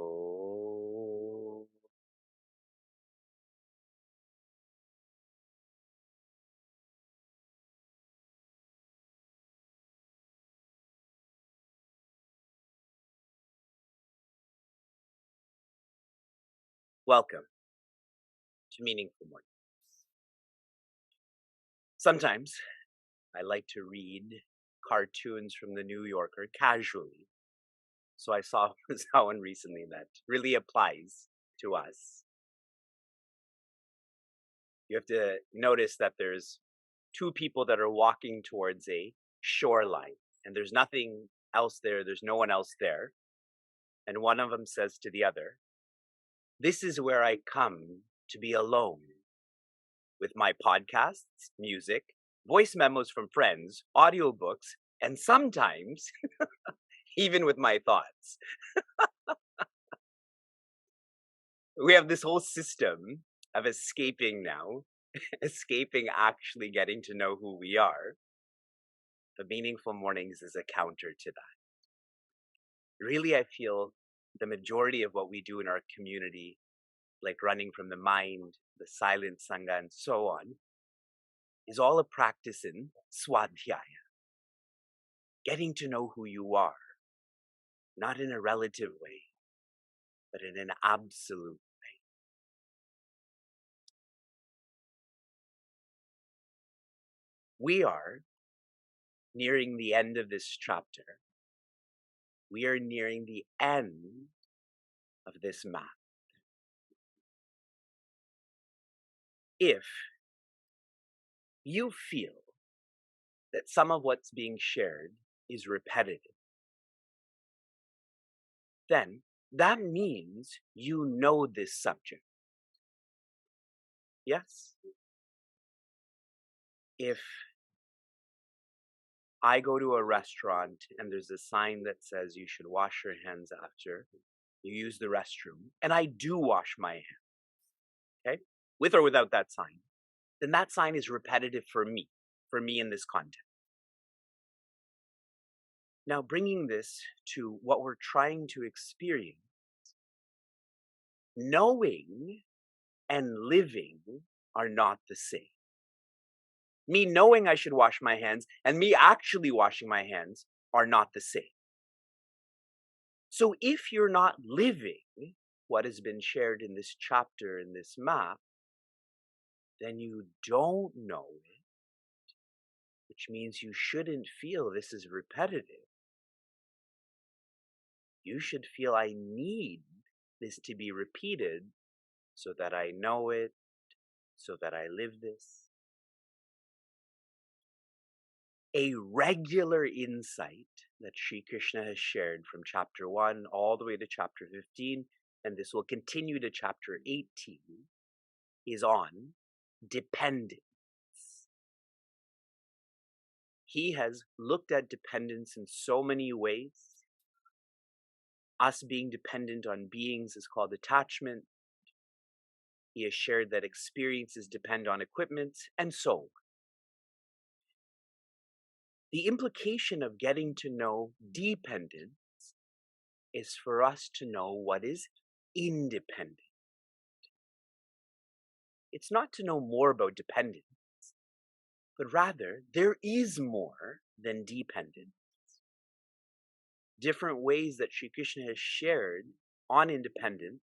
Oh. Welcome to Meaningful Morning. Sometimes I like to read cartoons from the New Yorker casually. So I saw one recently that really applies to us. You have to notice that there's two people that are walking towards a shoreline, and there's nothing else there. There's no one else there. And one of them says to the other, "This is where I come to be alone with my podcasts, music, voice memos from friends, audiobooks, and sometimes even with my thoughts." We have this whole system of escaping now, escaping actually getting to know who we are. The Meaningful Mornings is a counter to that. Really, I feel the majority of what we do in our community, like running from the mind, the silent sangha, and so on, is all a practice in swadhyaya, getting to know who you are, not in a relative way, but in an absolute way. We are nearing the end of this chapter. We are nearing the end of this map. If you feel that some of what's being shared is repetitive, then that means you know this subject. Yes? If I go to a restaurant and there's a sign that says you should wash your hands after you use the restroom, and I do wash my hands, okay, with or without that sign, then that sign is repetitive for me in this context. Now, bringing this to what we're trying to experience, knowing and living are not the same. Me knowing I should wash my hands and me actually washing my hands are not the same. So if you're not living what has been shared in this chapter, in this map, then you don't know it, which means you shouldn't feel this is repetitive. You should feel I need this to be repeated so that I know it, so that I live this. A regular insight that Sri Krishna has shared from chapter 1 all the way to chapter 15, and this will continue to chapter 18, is on dependence. He has looked at dependence in so many ways. Us being dependent on beings is called attachment. He has shared that experiences depend on equipment, and so on. The implication of getting to know dependence is for us to know what is independent. It's not to know more about dependence, but rather there is more than dependence. Different ways that Sri Krishna has shared on independence.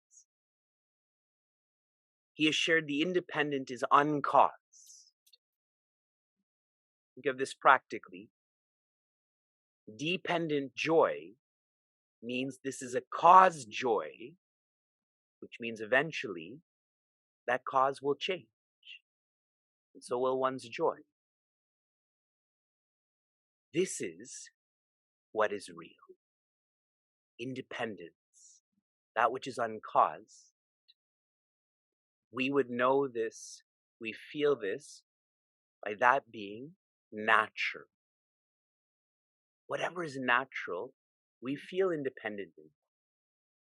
He has shared the independent is uncaused. Think of this practically. Dependent joy means this is a cause joy, which means eventually that cause will change. And so will one's joy. This is what is real. Independence, that which is uncaused. We would know this, we feel this by that being natural. Whatever is natural, we feel independent in.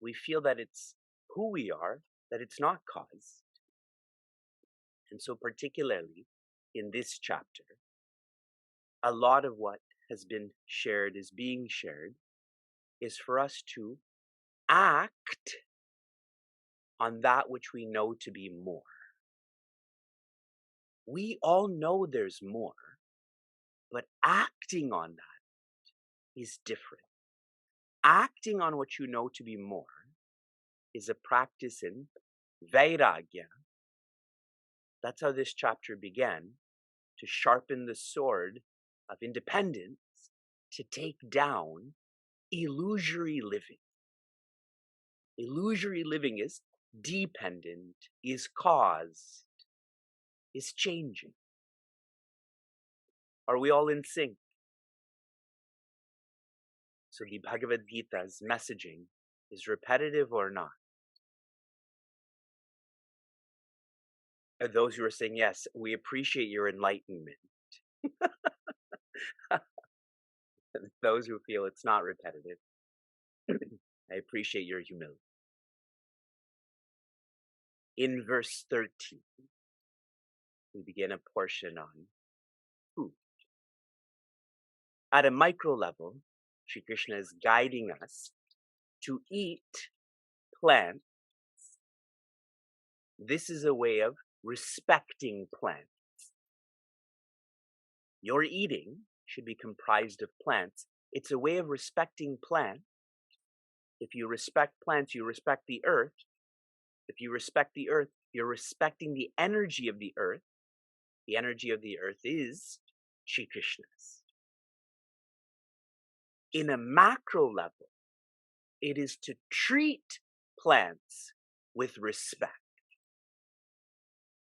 We feel that it's who we are, that it's not caused. And so particularly in this chapter, a lot of what has been shared, is being shared, is for us to act on that which we know to be more. We all know there's more, but acting on that is different. Acting on what you know to be more is a practice in Vairagya. That's how this chapter began, to sharpen the sword of independence, to take down illusory living. Illusory living is dependent, is caused, is changing. Are we all in sync? So the Bhagavad Gita's messaging is repetitive or not? Those who are saying, yes, we appreciate your enlightenment. Those who feel it's not repetitive, I appreciate your humility. In verse 13, we begin a portion on food. At a micro level, Sri Krishna is guiding us to eat plants. This is a way of respecting plants. Your eating should be comprised of plants. It's a way of respecting plants. If you respect plants, you respect the earth. If you respect the earth, you're respecting the energy of the earth. The energy of the earth is Shri Krishna's. In a macro level, it is to treat plants with respect.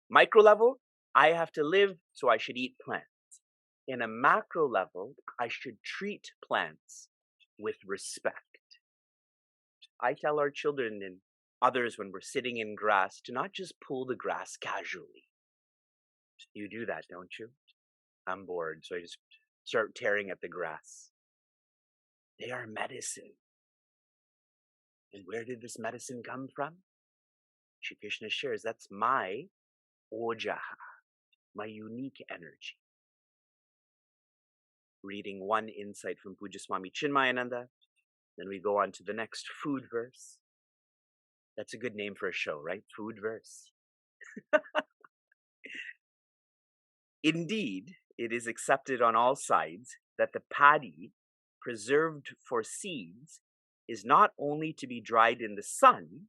Micro level, I have to live, so I should eat plants. In a macro level, I should treat plants with respect. I tell our children and others when we're sitting in grass to not just pull the grass casually. You do that, don't you? I'm bored, so I just start tearing at the grass. They are medicine. And where did this medicine come from? Shri Krishna shares, that's my ojaha, my unique energy. Reading one insight from Pujya Swami Chinmayananda, then we go on to the next food verse. That's a good name for a show, right? Food verse. Indeed, it is accepted on all sides that the paddy preserved for seeds is not only to be dried in the sun,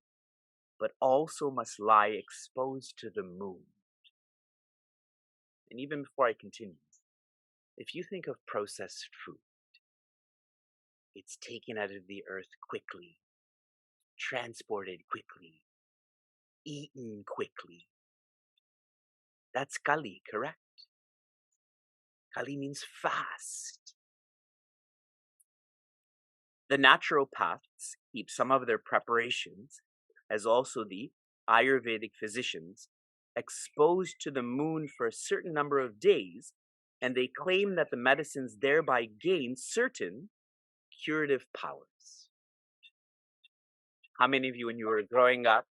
but also must lie exposed to the moon. And even before I continue, if you think of processed food, it's taken out of the earth quickly, transported quickly, eaten quickly. That's Kali, correct? Kali means fast. The naturopaths keep some of their preparations, as also the Ayurvedic physicians, exposed to the moon for a certain number of days, and they claim that the medicines thereby gain certain curative powers. How many of you, when you were growing up,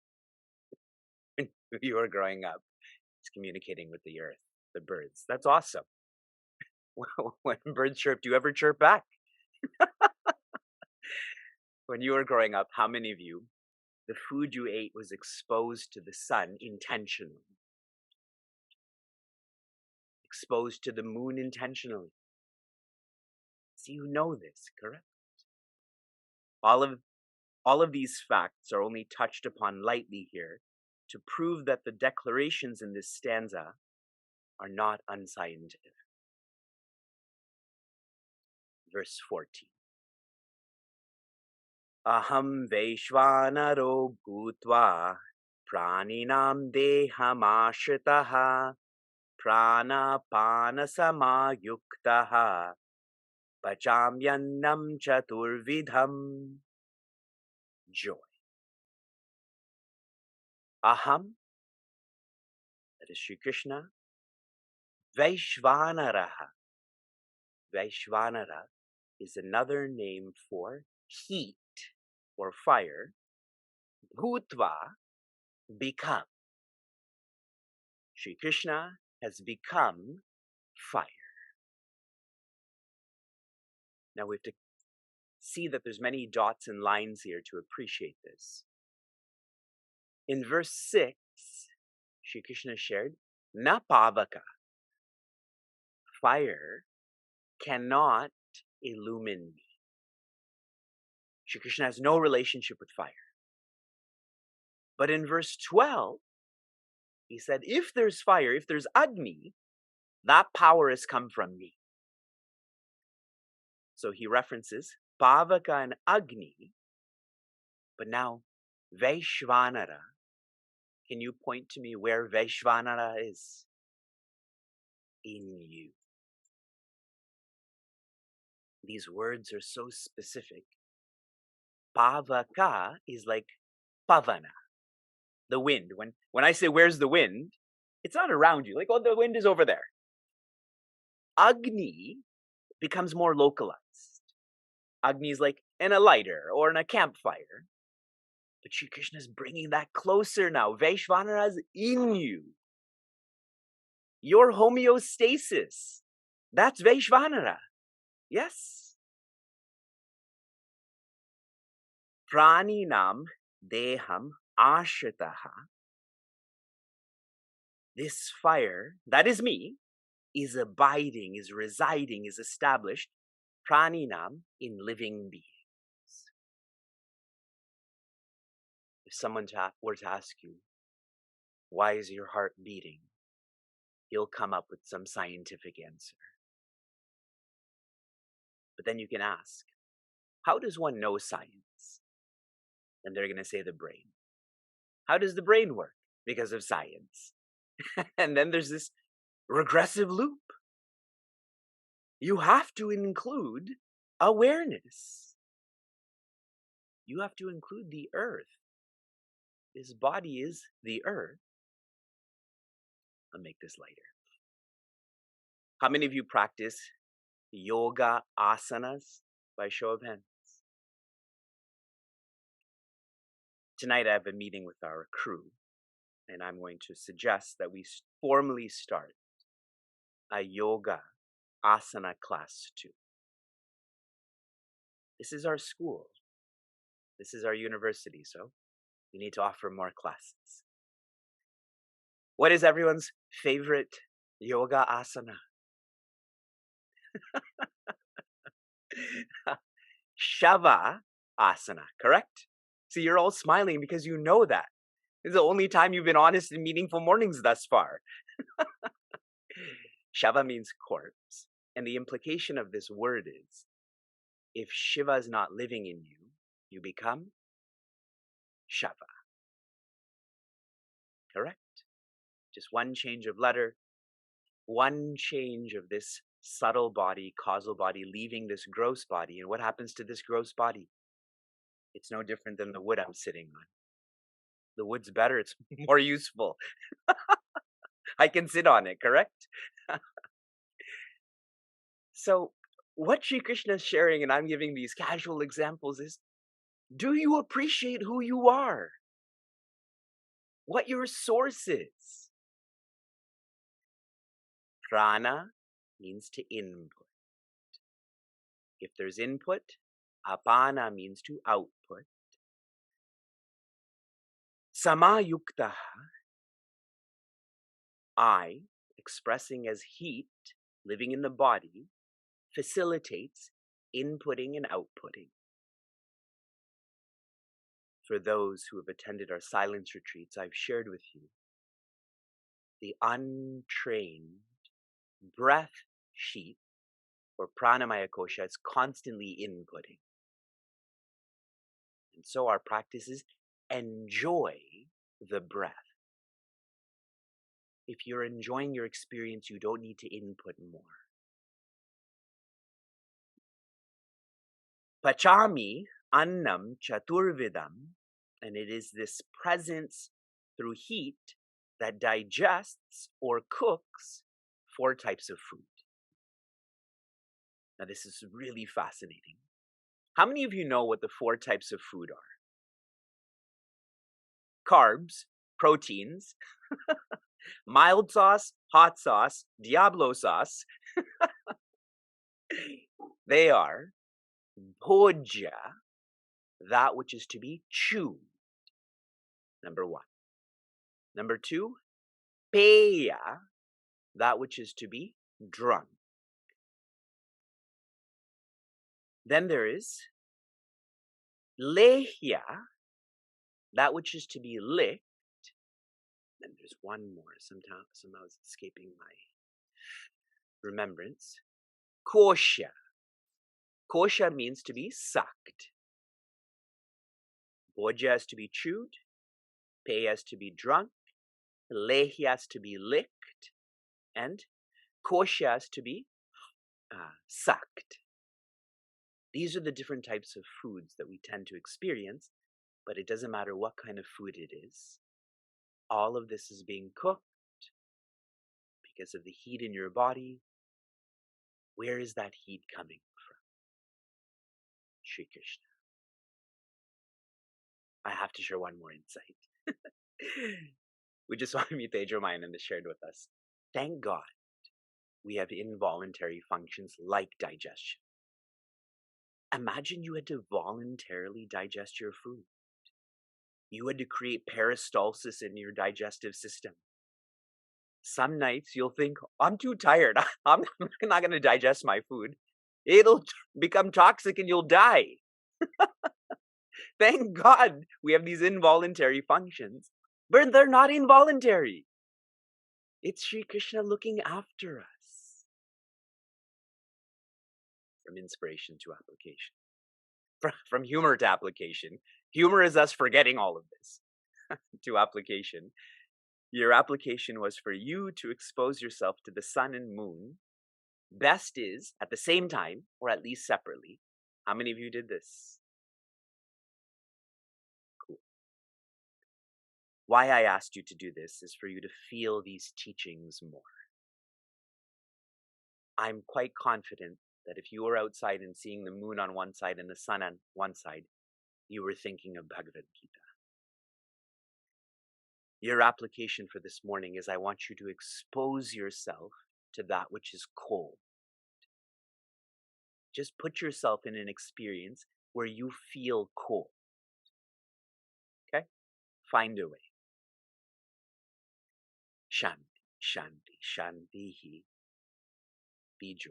it's communicating with the earth, the birds? That's awesome. When birds chirp, do you ever chirp back? When you were growing up, how many of you, the food you ate was exposed to the sun intentionally? Exposed to the moon intentionally? So you know this, correct? All of these facts are only touched upon lightly here to prove that the declarations in this stanza are not unscientific. Verse 14. Aham Vaishvanaro Bhutva Praninam Dehamashitaha Pranapana Samayuktaha Pachamyannam Chaturvidham. Joy. Aham, that is Sri Krishna. Vaishvanaraha. Vaishvanara is another name for heat or fire. Bhutva, become. Sri Krishna has become fire. Now we have to see that there's many dots and lines here to appreciate this. In verse 6, Shri Krishna shared, Na pavaka, fire cannot illumine me. Shri Krishna has no relationship with fire. But in verse 12, he said, if there's fire, if there's Agni, that power has come from me. So he references Pavaka and Agni, but now Vaishvanara. Can you point to me where Vaishvanara is? In you. These words are so specific. Pavaka is like Pavana, the wind. When I say, where's the wind? It's not around you. Like, oh, the wind is over there. Agni becomes more localized. Agni is like in a lighter or in a campfire. But Shri Krishna is bringing that closer now. Vaishvanara is in you. Your homeostasis. That's Vaishvanara. Yes. Praninam deham ashritaha. This fire, that is me, is abiding, is residing, is established. Praninam, in living beings. If someone were to ask you, why is your heart beating? You'll come up with some scientific answer. But then you can ask, how does one know science? And they're going to say the brain. How does the brain work? Because of science. And then there's this regressive loop. You have to include awareness. You have to include the earth. This body is the earth. I'll make this lighter. How many of you practice yoga asanas? By show of hands. Tonight I have a meeting with our crew, and I'm going to suggest that we formally start a yoga asana class 2. This is our school. This is our university, so we need to offer more classes. What is everyone's favorite yoga asana? Shava asana, correct? See, you're all smiling because you know that. This is the only time you've been honest in meaningful mornings thus far. Shava means corpse. And the implication of this word is, if Shiva is not living in you, you become Shava. Correct? Just one change of letter, one change of this subtle body, causal body, leaving this gross body. And what happens to this gross body? It's no different than the wood I'm sitting on. The wood's better, it's more useful. I can sit on it, correct? So what Sri Krishna is sharing, and I'm giving these casual examples, is, do you appreciate who you are? What your source is? Prana means to input. If there's input, apana means to output. Samayuktaha, I, expressing as heat, living in the body, facilitates inputting and outputting. For those who have attended our silence retreats, I've shared with you the untrained breath sheath or pranamaya kosha is constantly inputting. And so our practice is enjoy the breath. If you're enjoying your experience, you don't need to input more. Pachami annam chaturvidam, and it is this presence through heat that digests or cooks 4 types of food. Now this is really fascinating. How many of you know what the 4 types of food are? Carbs, proteins, mild sauce, hot sauce, Diablo sauce. They are Bhoja, that which is to be chewed. Number one. Number two, peya, that which is to be drunk. Then there is lehya, that which is to be licked. Then there's one more. Somehow it's escaping my remembrance. Kosha. Kosha means to be sucked. Bhoja is to be chewed. Peya is to be drunk. Lehya is to be licked. And kosha is to be sucked. These are the different types of foods that we tend to experience, but it doesn't matter what kind of food it is. All of this is being cooked because of the heat in your body. Where is that heat coming from? Shri Krishna. I have to share one more insight. Which is what Tejo Mayananda shared with us. Thank God we have involuntary functions like digestion. Imagine you had to voluntarily digest your food. You had to create peristalsis in your digestive system. Some nights you'll think, I'm too tired. I'm not going to digest my food. It'll become toxic and you'll die. Thank God we have these involuntary functions, but they're not involuntary. It's Sri Krishna looking after us. From inspiration to application. From humor to application. Humor is us forgetting all of this. To application. Your application was for you to expose yourself to the sun and moon. Best is, at the same time, or at least separately. How many of you did this? Cool. Why I asked you to do this is for you to feel these teachings more. I'm quite confident that if you were outside and seeing the moon on one side and the sun on one side, you were thinking of Bhagavad Gita. Your application for this morning is I want you to expose yourself to that which is cold. Just put yourself in an experience where you feel cold. Okay? Find a way. Shanti, shanti, shantihi. Be joy.